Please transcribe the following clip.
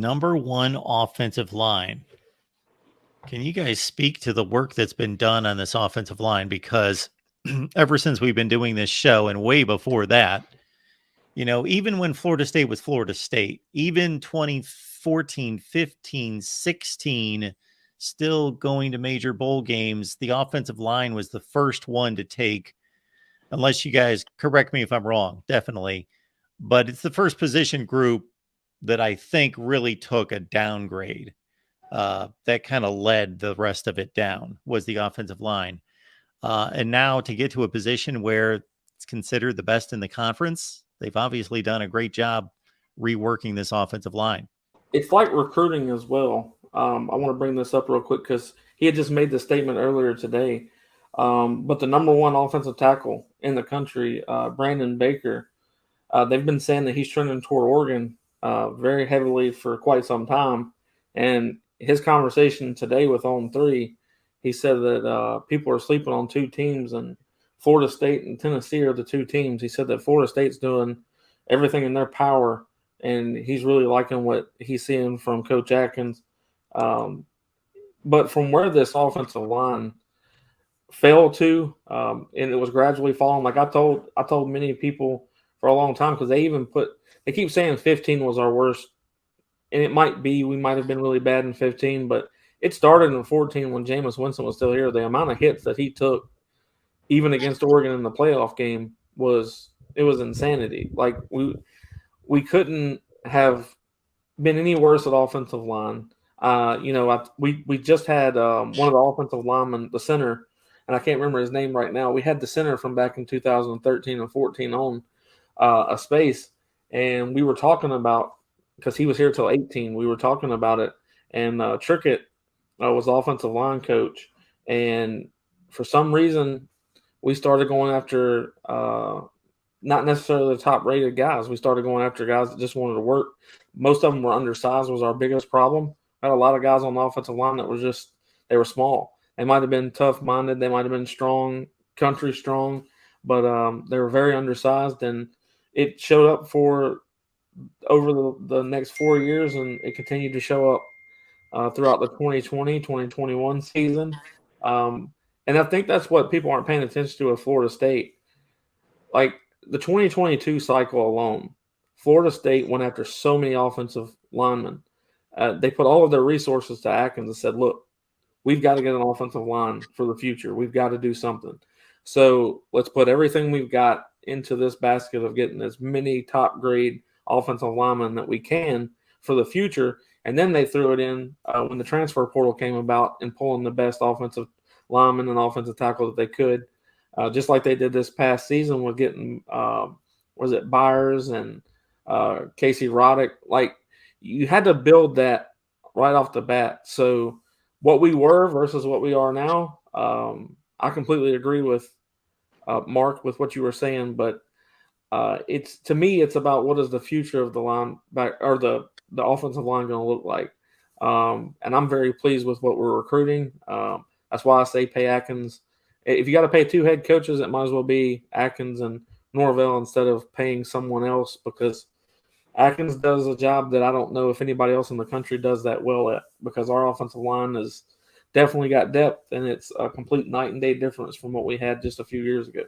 number one offensive line. Can you guys speak to the work that's been done on this offensive line? Because ever since we've been doing this show and way before that, even when Florida State was Florida State, even 2014, 15, 16, still going to major bowl games, the offensive line was the first one to take, unless you guys correct me if I'm wrong, definitely. But it's the first position group that I think really took a downgrade. That kind of led the rest of it down was the offensive line. And now to get to a position where it's considered the best in the conference, they've obviously done a great job reworking this offensive line. It's like recruiting as well. I want to bring this up real quick because he had just made the statement earlier today. But the number one offensive tackle in the country, Brandon Baker, they've been saying that he's trending toward Oregon very heavily for quite some time. And his conversation today with On 3, he said that people are sleeping on two teams, and Florida State and Tennessee are the two teams. He said that Florida State's doing everything in their power, and he's really liking what he's seeing from Coach Atkins. But from where this offensive line fell to, and it was gradually falling, like I told many people for a long time, because they keep saying 15 was our worst. And it might be, we might have been really bad in 15, but it started in 14 when Jameis Winston was still here. The amount of hits that he took, even against Oregon in the playoff game, was insanity. Like we couldn't have been any worse at offensive line. We just had one of the offensive linemen, the center, and I can't remember his name right now. We had the center from back in 2013 and 14 on a space, and we were talking about, because he was here till 18, we were talking about it, and Trickett was the offensive line coach, and for some reason we started going after not necessarily the top-rated guys. We started going after guys that just wanted to work. Most of them were undersized, was our biggest problem. I had a lot of guys on the offensive line that were they were small. They might have been tough-minded. They might have been strong, country strong, but they were very undersized, and it showed up for over the next 4 years, and it continued to show up throughout the 2020, 2021 season. And I think that's what people aren't paying attention to at Florida State. Like the 2022 cycle alone, Florida State went after so many offensive linemen. They put all of their resources to Atkins and said, look, we've got to get an offensive line for the future. We've got to do something. So let's put everything we've got into this basket of getting as many top grade offensive linemen that we can for the future. And then they threw it in when the transfer portal came about and pulling the best offensive lineman and offensive tackle that they could, just like they did this past season with getting, was it Byers and Casey Roddick? Like, you had to build that right off the bat. So what we were versus what we are now, I completely agree with Mark with what you were saying, but to me, it's about what is the future of the line back, or the offensive line going to look like. And I'm very pleased with what we're recruiting. That's why I say pay Atkins. If you got to pay two head coaches, it might as well be Atkins and Norvell instead of paying someone else, because Atkins does a job that I don't know if anybody else in the country does that well at, because our offensive line has definitely got depth, and it's a complete night and day difference from what we had just a few years ago.